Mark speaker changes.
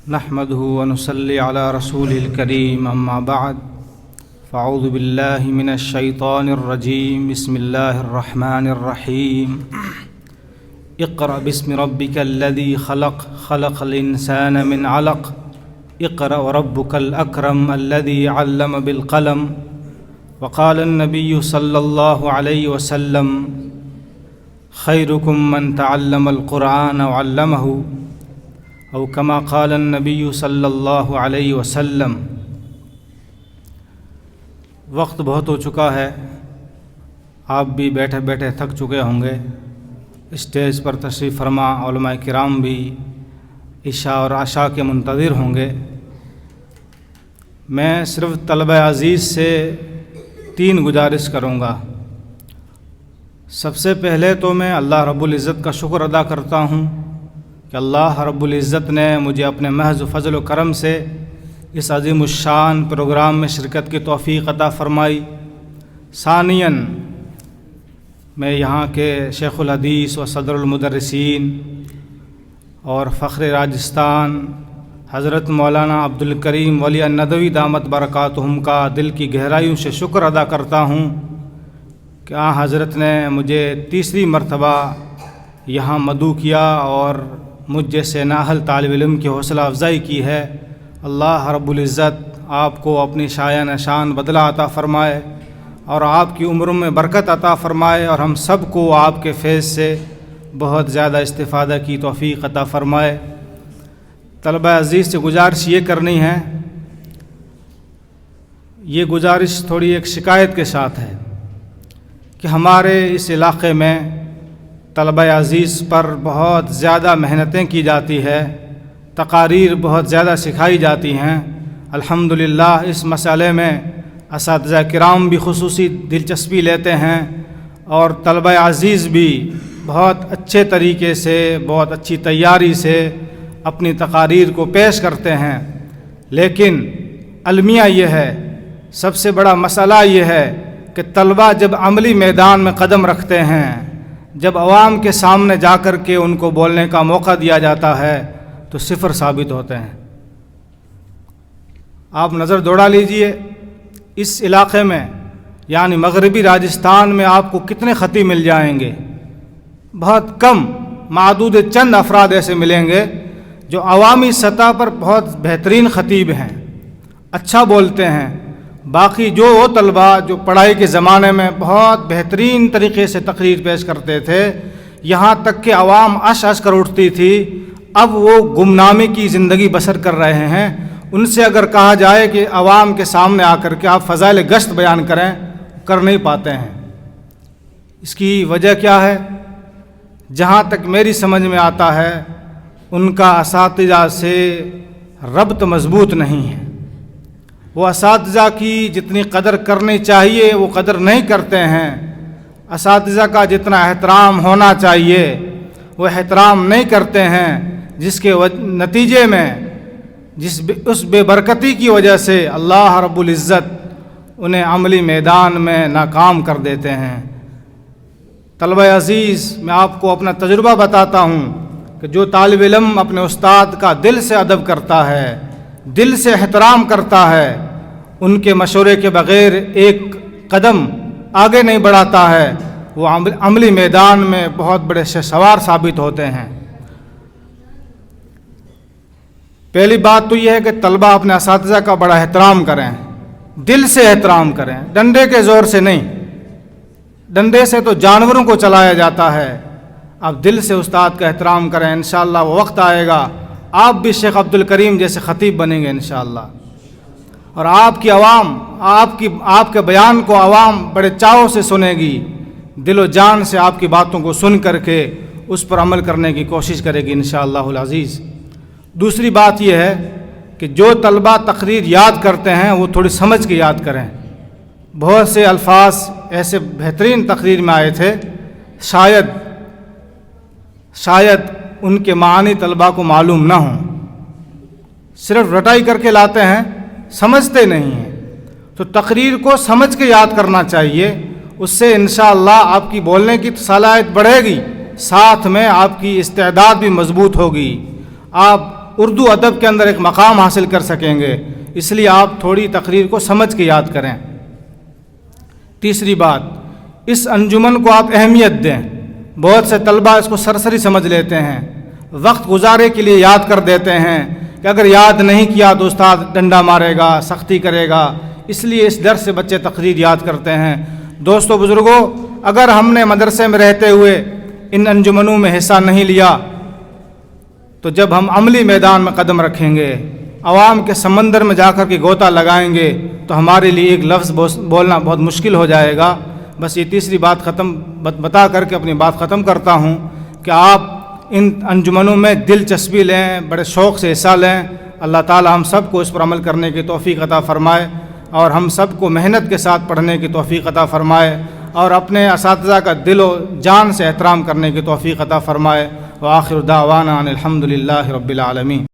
Speaker 1: نحمده ونصلي على رسوله الكريم أما بعد فأعوذ بالله من الشيطان الرجيم بسم الله الرحمن الرحيم اقرأ باسم ربك الذي خلق خلق الإنسان من علق اقرأ وربك الأكرم الذي علم بالقلم وقال النبي صلى الله عليه وسلم خيركم من تعلم القرآن وعلمه او کما قال النبی صلی اللہ علیہ وسلم۔ وقت بہت ہو چکا ہے، آپ بھی بیٹھے بیٹھے تھک چکے ہوں گے۔ اسٹیج پر تشریف فرما علماء کرام بھی عشاء اور عشاء کے منتظر ہوں گے۔ میں صرف طلبہ عزیز سے 3 گزارش کروں گا۔ سب سے پہلے تو میں اللہ رب العزت کا شکر ادا کرتا ہوں کہ اللہ رب العزت نے مجھے اپنے محض فضل و کرم سے اس عظیم الشان پروگرام میں شرکت کی توفیق عطا فرمائی۔ ثانیاً میں یہاں کے شیخ الحدیث و صدر المدرسین اور فخر راجستھان حضرت مولانا عبدالکریم ولی الندوی دامت برکاتہم کا دل کی گہرائیوں سے شکر ادا کرتا ہوں کہ حضرت نے مجھے تیسری مرتبہ یہاں مدعو کیا اور مجھ جیسے نااہل طالب علم کی حوصلہ افزائی کی ہے۔ اللہ رب العزت آپ کو اپنی شایان شان بدلہ عطا فرمائے اور آپ کی عمروں میں برکت عطا فرمائے اور ہم سب کو آپ کے فیض سے بہت زیادہ استفادہ کی توفیق عطا فرمائے۔ طلبہ عزیز سے گزارش یہ کرنی ہے، یہ گزارش تھوڑی ایک شکایت کے ساتھ ہے کہ ہمارے اس علاقے میں طلبہ عزیز پر بہت زیادہ محنتیں کی جاتی ہے، تقاریر بہت زیادہ سکھائی جاتی ہیں۔ الحمدللہ اس مسئلے میں اساتذہ کرام بھی خصوصی دلچسپی لیتے ہیں اور طلبہ عزیز بھی بہت اچھے طریقے سے، بہت اچھی تیاری سے اپنی تقاریر کو پیش کرتے ہیں، لیکن المیہ یہ ہے، سب سے بڑا مسئلہ یہ ہے کہ طلبہ جب عملی میدان میں قدم رکھتے ہیں، جب عوام کے سامنے جا کر کے ان کو بولنے کا موقع دیا جاتا ہے تو صفر ثابت ہوتے ہیں۔ آپ نظر دوڑا لیجئے، اس علاقے میں یعنی مغربی راجستھان میں آپ کو کتنے خطیب مل جائیں گے؟ بہت کم، معدود چند افراد ایسے ملیں گے جو عوامی سطح پر بہت بہترین خطیب ہیں، اچھا بولتے ہیں۔ باقی جو وہ طلبہ جو پڑھائی کے زمانے میں بہت بہترین طریقے سے تقریر پیش کرتے تھے، یہاں تک کہ عوام عش عش کر اٹھتی تھی، اب وہ گمنامی کی زندگی بسر کر رہے ہیں۔ ان سے اگر کہا جائے کہ عوام کے سامنے آ کر کے آپ فضائل گشت بیان کریں، کر نہیں پاتے ہیں۔ اس کی وجہ کیا ہے؟ جہاں تک میری سمجھ میں آتا ہے، ان کا اساتذہ سے ربط مضبوط نہیں ہے۔ وہ اساتذہ کی جتنی قدر کرنی چاہیے وہ قدر نہیں کرتے ہیں، اساتذہ کا جتنا احترام ہونا چاہیے وہ احترام نہیں کرتے ہیں، جس کے نتیجے میں اس بے برکتی کی وجہ سے اللہ رب العزت انہیں عملی میدان میں ناکام کر دیتے ہیں۔ طلبہ عزیز، میں آپ کو اپنا تجربہ بتاتا ہوں کہ جو طالب علم اپنے استاد کا دل سے ادب کرتا ہے، دل سے احترام کرتا ہے، ان کے مشورے کے بغیر ایک قدم آگے نہیں بڑھاتا ہے، وہ عملی میدان میں بہت بڑے شہسوار ثابت ہوتے ہیں۔ پہلی بات تو یہ ہے کہ طلبہ اپنے اساتذہ کا بڑا احترام کریں، دل سے احترام کریں، ڈنڈے کے زور سے نہیں۔ ڈنڈے سے تو جانوروں کو چلایا جاتا ہے، اب دل سے استاد کا احترام کریں۔ انشاءاللہ وہ وقت آئے گا آپ بھی شیخ عبدالکریم جیسے خطیب بنیں گے انشاءاللہ، اور آپ کی عوام آپ کے بیان کو عوام بڑے چاؤ سے سنے گی، دل و جان سے آپ کی باتوں کو سن کر کے اس پر عمل کرنے کی کوشش کرے گی انشاءاللہ العزیز۔ دوسری بات یہ ہے کہ جو طلبہ تقریر یاد کرتے ہیں وہ تھوڑی سمجھ کے یاد کریں۔ بہت سے الفاظ ایسے بہترین تقریر میں آئے تھے، شاید ان کے معنی طلبہ کو معلوم نہ ہوں، صرف رٹائی کر کے لاتے ہیں، سمجھتے نہیں ہیں۔ تو تقریر کو سمجھ کے یاد کرنا چاہیے، اس سے انشاءاللہ آپ کی بولنے کی صلاحیت بڑھے گی، ساتھ میں آپ کی استعداد بھی مضبوط ہوگی، آپ اردو ادب کے اندر ایک مقام حاصل کر سکیں گے، اس لیے آپ تھوڑی تقریر کو سمجھ کے یاد کریں۔ تیسری بات، اس انجمن کو آپ اہمیت دیں۔ بہت سے طلبہ اس کو سرسری سمجھ لیتے ہیں، وقت گزارے کے لیے یاد کر دیتے ہیں کہ اگر یاد نہیں کیا تو استاد ڈنڈا مارے گا، سختی کرے گا، اس لیے اس ڈر سے بچے تقریر یاد کرتے ہیں۔ دوستو بزرگوں، اگر ہم نے مدرسے میں رہتے ہوئے ان انجمنوں میں حصہ نہیں لیا تو جب ہم عملی میدان میں قدم رکھیں گے، عوام کے سمندر میں جا کر کے غوطہ لگائیں گے تو ہمارے لیے ایک لفظ بولنا بہت مشکل ہو جائے گا۔ بس یہ تیسری بات بتا کر کے اپنی بات ختم کرتا ہوں کہ آپ ان انجمنوں میں دلچسپی لیں، بڑے شوق سے حصہ لیں۔ اللہ تعالی ہم سب کو اس پر عمل کرنے کی توفیق عطا فرمائے، اور ہم سب کو محنت کے ساتھ پڑھنے کی توفیق عطا فرمائے، اور اپنے اساتذہ کا دل و جان سے احترام کرنے کی توفیق عطا فرمائے۔ وآخر دعوانا ان الحمد للہ رب العالمین۔